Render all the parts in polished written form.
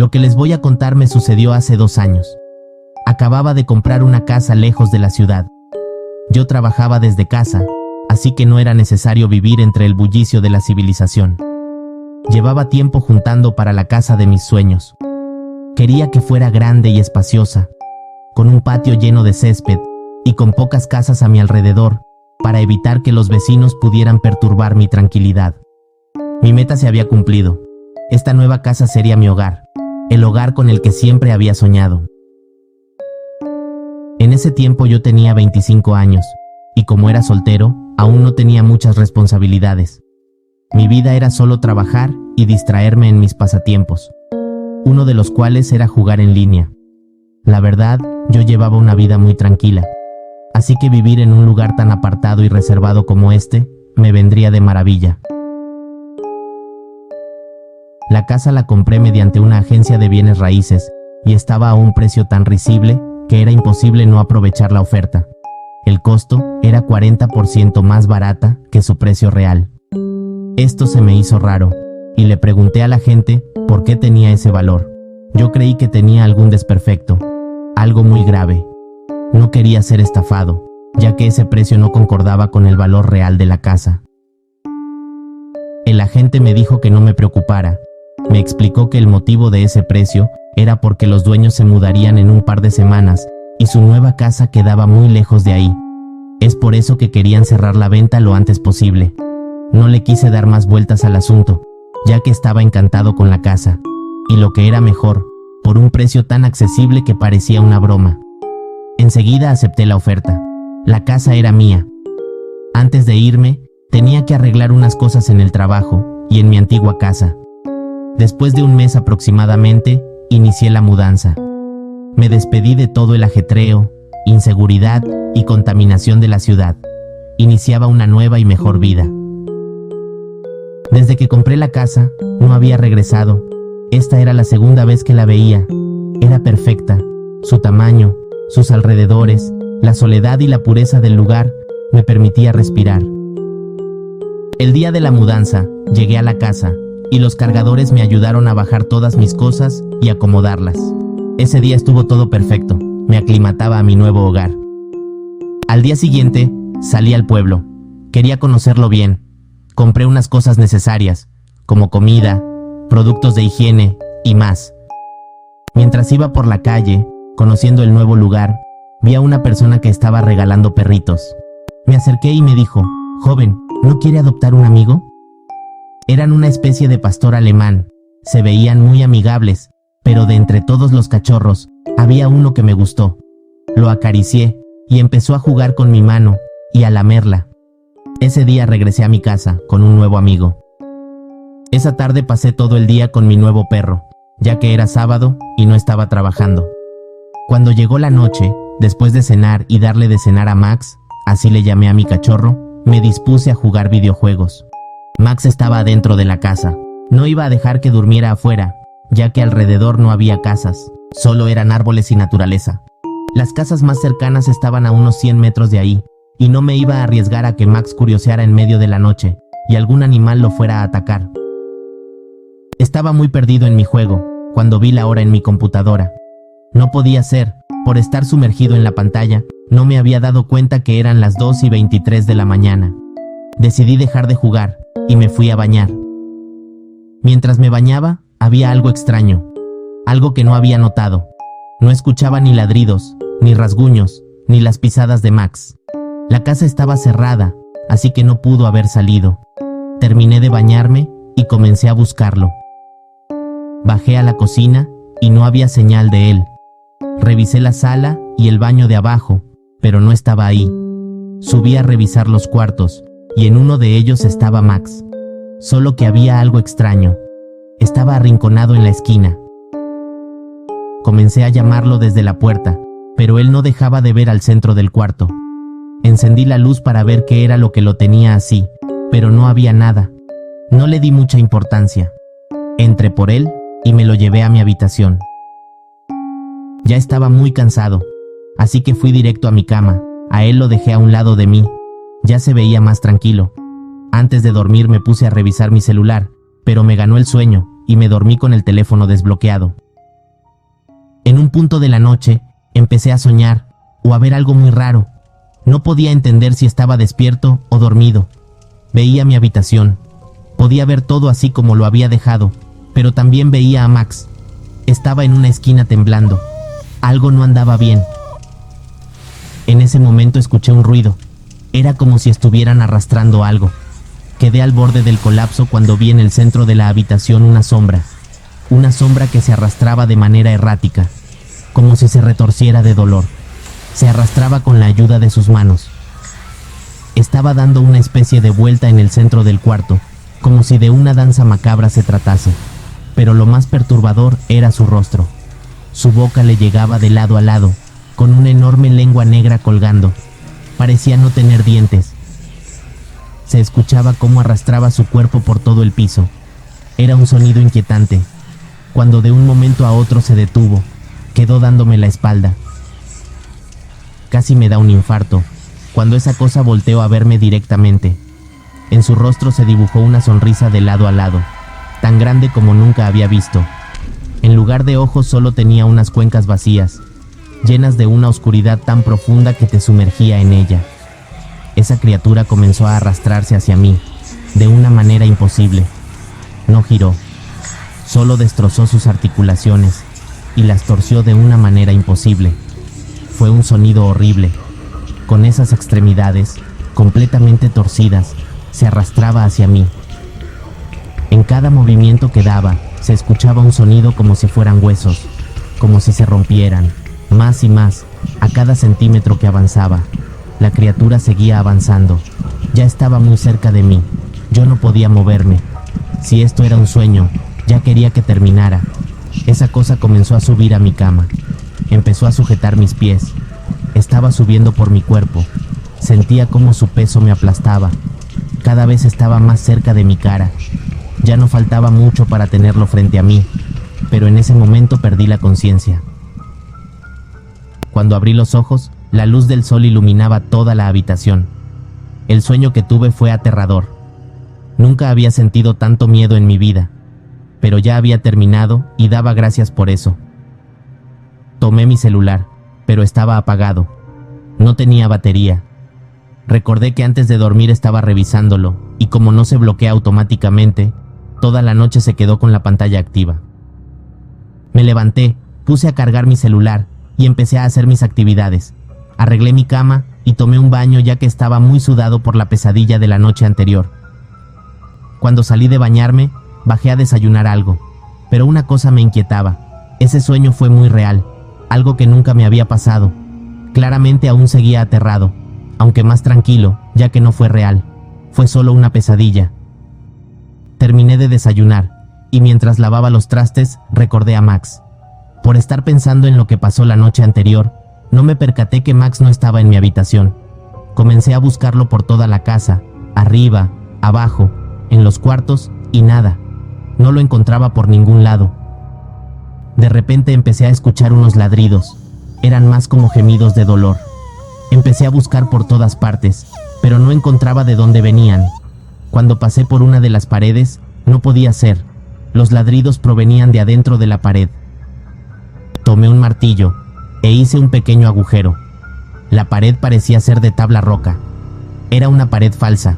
Lo que les voy a contar me sucedió hace 2 años. Acababa de comprar una casa lejos de la ciudad. Yo trabajaba desde casa, así que no era necesario vivir entre el bullicio de la civilización. Llevaba tiempo juntando para la casa de mis sueños. Quería que fuera grande y espaciosa, con un patio lleno de césped y con pocas casas a mi alrededor, para evitar que los vecinos pudieran perturbar mi tranquilidad. Mi meta se había cumplido. Esta nueva casa sería mi hogar, el hogar con el que siempre había soñado. En ese tiempo yo tenía 25 años, y como era soltero, aún no tenía muchas responsabilidades. Mi vida era solo trabajar y distraerme en mis pasatiempos, uno de los cuales era jugar en línea. La verdad, yo llevaba una vida muy tranquila, así que vivir en un lugar tan apartado y reservado como este, me vendría de maravilla. La casa la compré mediante una agencia de bienes raíces, y estaba a un precio tan risible que era imposible no aprovechar la oferta. El costo era 40% más barata que su precio real. Esto se me hizo raro, y le pregunté a la gente por qué tenía ese valor. Yo creí que tenía algún desperfecto, algo muy grave. No quería ser estafado, ya que ese precio no concordaba con el valor real de la casa. El agente me dijo que no me preocupara. Me explicó que el motivo de ese precio era porque los dueños se mudarían en un par de semanas y su nueva casa quedaba muy lejos de ahí. Es por eso que querían cerrar la venta lo antes posible. No le quise dar más vueltas al asunto, ya que estaba encantado con la casa, y lo que era mejor, por un precio tan accesible que parecía una broma. Enseguida acepté la oferta. La casa era mía. Antes de irme, tenía que arreglar unas cosas en el trabajo y en mi antigua casa. Después de un mes aproximadamente, inicié la mudanza. Me despedí de todo el ajetreo, inseguridad y contaminación de la ciudad. Iniciaba una nueva y mejor vida. Desde que compré la casa, no había regresado. Esta era la segunda vez que la veía. Era perfecta. Su tamaño, sus alrededores, la soledad y la pureza del lugar me permitía respirar. El día de la mudanza, llegué a la casa y los cargadores me ayudaron a bajar todas mis cosas y acomodarlas. Ese día estuvo todo perfecto. Me aclimataba a mi nuevo hogar. Al día siguiente, salí al pueblo. Quería conocerlo bien. Compré unas cosas necesarias, como comida, productos de higiene y más. Mientras iba por la calle, conociendo el nuevo lugar, vi a una persona que estaba regalando perritos. Me acerqué y me dijo: «Joven, ¿no quiere adoptar un amigo?». Eran una especie de pastor alemán. Se veían muy amigables, pero de entre todos los cachorros, había uno que me gustó. Lo acaricié y empezó a jugar con mi mano y a lamerla. Ese día regresé a mi casa con un nuevo amigo. Esa tarde pasé todo el día con mi nuevo perro, ya que era sábado y no estaba trabajando. Cuando llegó la noche, después de cenar y darle de cenar a Max, así le llamé a mi cachorro, me dispuse a jugar videojuegos. Max estaba adentro de la casa. No iba a dejar que durmiera afuera, ya que alrededor no había casas, solo eran árboles y naturaleza. Las casas más cercanas estaban a unos 100 metros de ahí, y no me iba a arriesgar a que Max curioseara en medio de la noche y algún animal lo fuera a atacar. Estaba muy perdido en mi juego cuando vi la hora en mi computadora. No podía ser, por estar sumergido en la pantalla, no me había dado cuenta que eran las 2:23 de la mañana. Decidí dejar de jugar y me fui a bañar. Mientras me bañaba, había algo extraño, algo que no había notado. No escuchaba ni ladridos, ni rasguños, ni las pisadas de Max. La casa estaba cerrada, así que no pudo haber salido. Terminé de bañarme y comencé a buscarlo. Bajé a la cocina y no había señal de él. Revisé la sala y el baño de abajo, pero no estaba ahí. Subí a revisar los cuartos y en uno de ellos estaba Max. Solo que había algo extraño. Estaba arrinconado en la esquina. Comencé a llamarlo desde la puerta, pero él no dejaba de ver al centro del cuarto. Encendí la luz para ver qué era lo que lo tenía así, pero no había nada. No le di mucha importancia. Entré por él y me lo llevé a mi habitación. Ya estaba muy cansado, así que fui directo a mi cama. A él lo dejé a un lado de mí. Ya se veía más tranquilo. Antes de dormir me puse a revisar mi celular, pero me ganó el sueño y me dormí con el teléfono desbloqueado. En un punto de la noche, empecé a soñar o a ver algo muy raro. No podía entender si estaba despierto o dormido. Veía mi habitación. Podía ver todo así como lo había dejado, pero también veía a Max. Estaba en una esquina temblando. Algo no andaba bien. En ese momento escuché un ruido. Era como si estuvieran arrastrando algo. Quedé al borde del colapso cuando vi en el centro de la habitación una sombra. Una sombra que se arrastraba de manera errática, como si se retorciera de dolor. Se arrastraba con la ayuda de sus manos. Estaba dando una especie de vuelta en el centro del cuarto, como si de una danza macabra se tratase. Pero lo más perturbador era su rostro. Su boca le llegaba de lado a lado, con una enorme lengua negra colgando. Parecía no tener dientes. Se escuchaba cómo arrastraba su cuerpo por todo el piso. Era un sonido inquietante. Cuando de un momento a otro se detuvo, quedó dándome la espalda. Casi me da un infarto, cuando esa cosa volteó a verme directamente. En su rostro se dibujó una sonrisa de lado a lado, tan grande como nunca había visto. En lugar de ojos solo tenía unas cuencas vacías, llenas de una oscuridad tan profunda que te sumergía en ella. Esa criatura comenzó a arrastrarse hacia mí, de una manera imposible. No giró, solo destrozó sus articulaciones y las torció de una manera imposible. Fue un sonido horrible. Con esas extremidades, completamente torcidas, se arrastraba hacia mí. En cada movimiento que daba, se escuchaba un sonido como si fueran huesos, como si se rompieran, más y más, a cada centímetro que avanzaba. La criatura seguía avanzando. Ya estaba muy cerca de mí. Yo no podía moverme. Si esto era un sueño, ya quería que terminara. Esa cosa comenzó a subir a mi cama. Empezó a sujetar mis pies. Estaba subiendo por mi cuerpo. Sentía cómo su peso me aplastaba. Cada vez estaba más cerca de mi cara. Ya no faltaba mucho para tenerlo frente a mí, pero en ese momento perdí la conciencia. Cuando abrí los ojos, la luz del sol iluminaba toda la habitación. El sueño que tuve fue aterrador. Nunca había sentido tanto miedo en mi vida, pero ya había terminado y daba gracias por eso. Tomé mi celular, pero estaba apagado. No tenía batería. Recordé que antes de dormir estaba revisándolo, y como no se bloquea automáticamente, toda la noche se quedó con la pantalla activa. Me levanté, puse a cargar mi celular y empecé a hacer mis actividades. Arreglé mi cama y tomé un baño ya que estaba muy sudado por la pesadilla de la noche anterior. Cuando salí de bañarme, bajé a desayunar algo, pero una cosa me inquietaba. Ese sueño fue muy real, algo que nunca me había pasado. Claramente aún seguía aterrado, aunque más tranquilo, ya que no fue real. Fue solo una pesadilla. Terminé de desayunar, y mientras lavaba los trastes, recordé a Max. Por estar pensando en lo que pasó la noche anterior, no me percaté que Max no estaba en mi habitación. Comencé a buscarlo por toda la casa, arriba, abajo, en los cuartos, y nada. No lo encontraba por ningún lado. De repente empecé a escuchar unos ladridos. Eran más como gemidos de dolor. Empecé a buscar por todas partes, pero no encontraba de dónde venían. Cuando pasé por una de las paredes, no podía ser. Los ladridos provenían de adentro de la pared. Tomé un martillo e hice un pequeño agujero. La pared parecía ser de tabla roca. Era una pared falsa.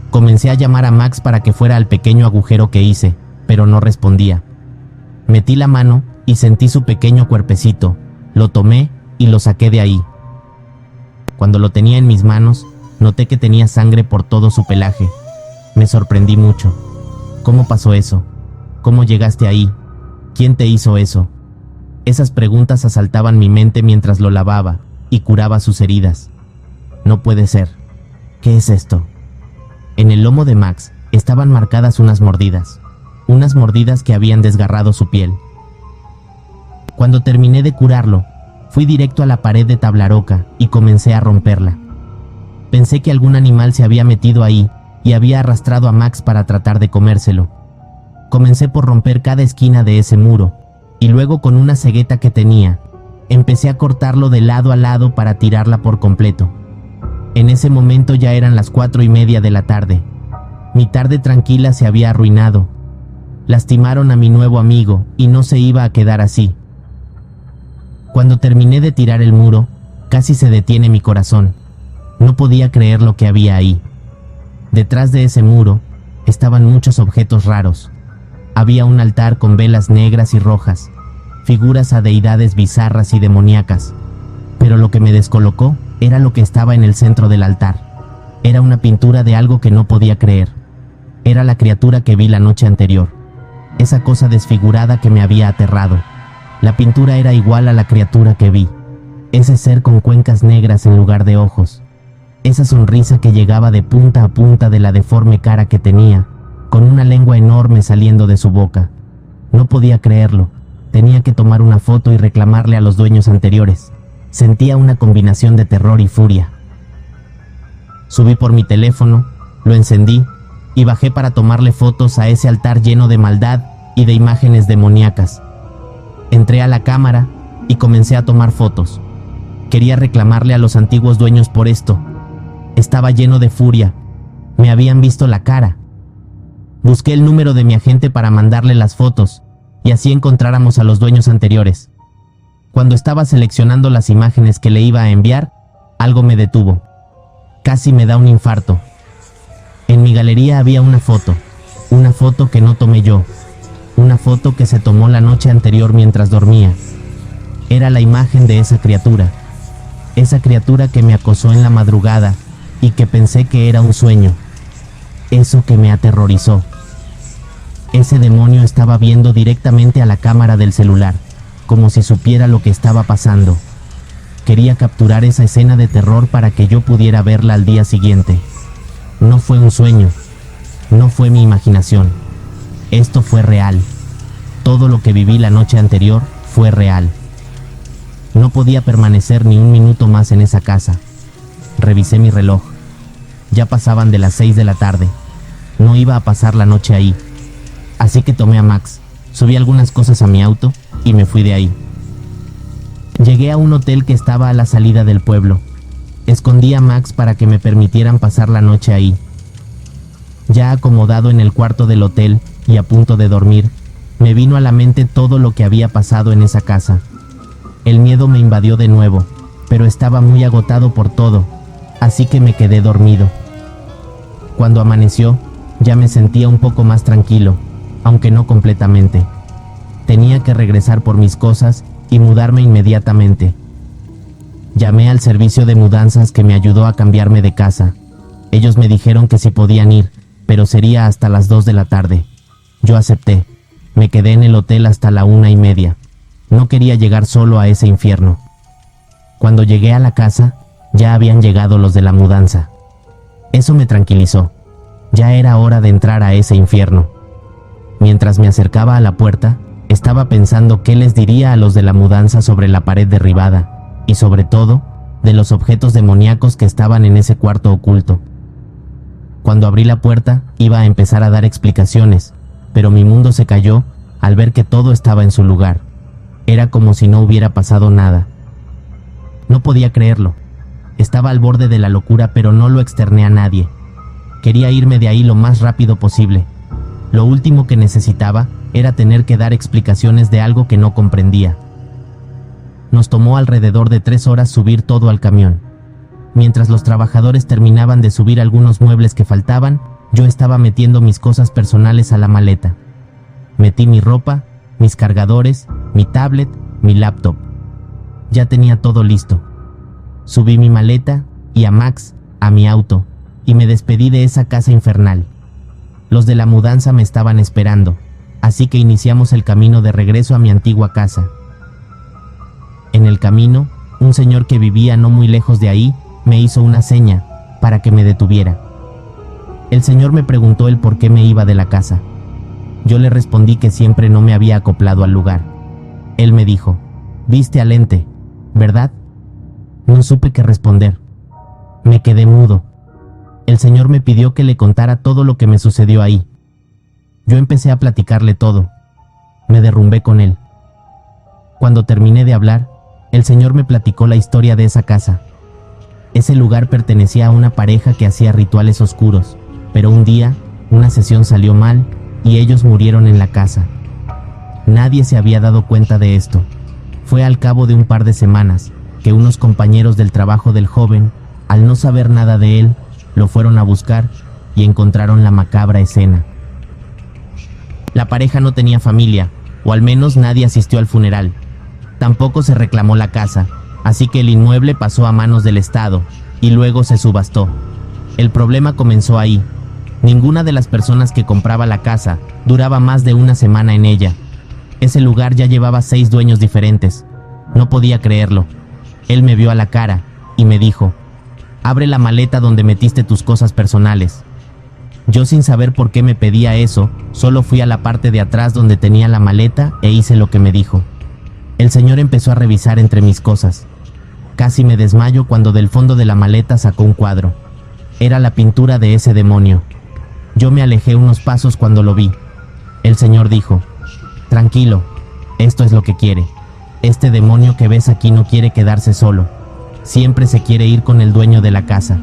Comencé a llamar a Max para que fuera al pequeño agujero que hice, pero no respondía. Metí la mano y sentí su pequeño cuerpecito. Lo tomé y lo saqué de ahí. Cuando lo tenía en mis manos, noté que tenía sangre por todo su pelaje. Me sorprendí mucho. ¿Cómo pasó eso? ¿Cómo llegaste ahí? ¿Quién te hizo eso? Esas preguntas asaltaban mi mente mientras lo lavaba y curaba sus heridas. No puede ser. ¿Qué es esto? En el lomo de Max estaban marcadas unas mordidas que habían desgarrado su piel. Cuando terminé de curarlo, fui directo a la pared de tabla roca y comencé a romperla. Pensé que algún animal se había metido ahí y había arrastrado a Max para tratar de comérselo. Comencé por romper cada esquina de ese muro, y luego con una cegueta que tenía, empecé a cortarlo de lado a lado para tirarla por completo. En ese momento ya eran las 4:30 de la tarde. Mi tarde tranquila se había arruinado. Lastimaron a mi nuevo amigo y no se iba a quedar así. Cuando terminé de tirar el muro, casi se detiene mi corazón. No podía creer lo que había ahí. Detrás de ese muro estaban muchos objetos raros. Había un altar con velas negras y rojas, figuras a deidades bizarras y demoníacas. Pero lo que me descolocó era lo que estaba en el centro del altar. Era una pintura de algo que no podía creer. Era la criatura que vi la noche anterior. Esa cosa desfigurada que me había aterrado. La pintura era igual a la criatura que vi. Ese ser con cuencas negras en lugar de ojos. Esa sonrisa que llegaba de punta a punta de la deforme cara que tenía, con una lengua enorme saliendo de su boca. No podía creerlo. Tenía que tomar una foto y reclamarle a los dueños anteriores. Sentía una combinación de terror y furia. Subí por mi teléfono, lo encendí y bajé para tomarle fotos a ese altar lleno de maldad y de imágenes demoníacas. Entré a la cámara y comencé a tomar fotos. Quería reclamarle a los antiguos dueños por esto. Estaba lleno de furia. Me habían visto la cara. Busqué el número de mi agente para mandarle las fotos y así encontráramos a los dueños anteriores. Cuando estaba seleccionando las imágenes que le iba a enviar, algo me detuvo. Casi me da un infarto. En mi galería había una foto que no tomé yo, una foto que se tomó la noche anterior mientras dormía. Era la imagen de esa criatura que me acosó en la madrugada y que pensé que era un sueño. Eso que me aterrorizó. Ese demonio estaba viendo directamente a la cámara del celular, como si supiera lo que estaba pasando. Quería capturar esa escena de terror para que yo pudiera verla al día siguiente. No fue un sueño, no fue mi imaginación. Esto fue real. Todo lo que viví la noche anterior fue real. No podía permanecer ni un minuto más en esa casa. Revisé mi reloj. Ya pasaban de las 6 de la tarde. No iba a pasar la noche ahí. Así que tomé a Max, subí algunas cosas a mi auto y me fui de ahí. Llegué a un hotel que estaba a la salida del pueblo. Escondí a Max para que me permitieran pasar la noche ahí. Ya acomodado en el cuarto del hotel y a punto de dormir, me vino a la mente todo lo que había pasado en esa casa. El miedo me invadió de nuevo, pero estaba muy agotado por todo, así que me quedé dormido. Cuando amaneció, ya me sentía un poco más tranquilo, aunque no completamente. Tenía que regresar por mis cosas y mudarme inmediatamente. Llamé al servicio de mudanzas que me ayudó a cambiarme de casa. Ellos me dijeron que sí podían ir, pero sería hasta las 2 de la tarde. Yo acepté. Me quedé en el hotel hasta la 1:30. No quería llegar solo a ese infierno. Cuando llegué a la casa, ya habían llegado los de la mudanza. Eso me tranquilizó. Ya era hora de entrar a ese infierno. Mientras me acercaba a la puerta, estaba pensando qué les diría a los de la mudanza sobre la pared derribada, y sobre todo, de los objetos demoníacos que estaban en ese cuarto oculto. Cuando abrí la puerta, iba a empezar a dar explicaciones, pero mi mundo se cayó al ver que todo estaba en su lugar. Era como si no hubiera pasado nada. No podía creerlo. Estaba al borde de la locura, pero no lo externé a nadie. Quería irme de ahí lo más rápido posible. Lo último que necesitaba era tener que dar explicaciones de algo que no comprendía. Nos tomó alrededor de 3 horas subir todo al camión. Mientras los trabajadores terminaban de subir algunos muebles que faltaban, yo estaba metiendo mis cosas personales a la maleta. Metí mi ropa, mis cargadores, mi tablet, mi laptop. Ya tenía todo listo. Subí mi maleta y a Max a mi auto y me despedí de esa casa infernal. Los de la mudanza me estaban esperando, así que iniciamos el camino de regreso a mi antigua casa. En el camino, un señor que vivía no muy lejos de ahí me hizo una seña para que me detuviera. El señor me preguntó el por qué me iba de la casa. Yo le respondí que siempre no me había acoplado al lugar. Él me dijo: «Viste al ente, ¿verdad?». No supe qué responder. Me quedé mudo. El señor me pidió que le contara todo lo que me sucedió ahí. Yo empecé a platicarle todo. Me derrumbé con él. Cuando terminé de hablar, el señor me platicó la historia de esa casa. Ese lugar pertenecía a una pareja que hacía rituales oscuros, pero un día, una sesión salió mal y ellos murieron en la casa. Nadie se había dado cuenta de esto. Fue al cabo de un par de semanas que unos compañeros del trabajo del joven, al no saber nada de él, lo fueron a buscar y encontraron la macabra escena. La pareja no tenía familia, o al menos nadie asistió al funeral. Tampoco se reclamó la casa, así que el inmueble pasó a manos del Estado y luego se subastó. El problema comenzó ahí. Ninguna de las personas que compraba la casa duraba más de una semana en ella. Ese lugar ya llevaba 6 dueños diferentes. No podía creerlo. Él me vio a la cara y me dijo: «Abre la maleta donde metiste tus cosas personales». Yo, sin saber por qué me pedía eso, solo fui a la parte de atrás donde tenía la maleta e hice lo que me dijo. El señor empezó a revisar entre mis cosas. Casi me desmayo cuando del fondo de la maleta sacó un cuadro. Era la pintura de ese demonio. Yo me alejé unos pasos cuando lo vi. El señor dijo: «Tranquilo, esto es lo que quiere. Este demonio que ves aquí no quiere quedarse solo. Siempre se quiere ir con el dueño de la casa».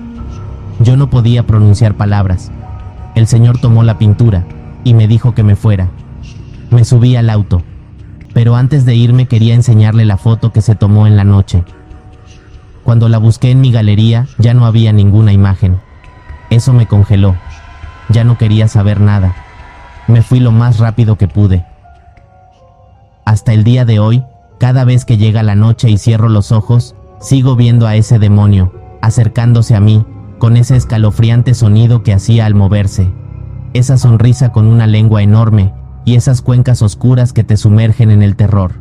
Yo no podía pronunciar palabras. El señor tomó la pintura y me dijo que me fuera. Me subí al auto, pero antes de irme quería enseñarle la foto que se tomó en la noche. Cuando la busqué en mi galería ya no había ninguna imagen. Eso me congeló. Ya no quería saber nada. Me fui lo más rápido que pude. Hasta el día de hoy, cada vez que llega la noche y cierro los ojos, sigo viendo a ese demonio, acercándose a mí, con ese escalofriante sonido que hacía al moverse. Esa sonrisa con una lengua enorme y esas cuencas oscuras que te sumergen en el terror.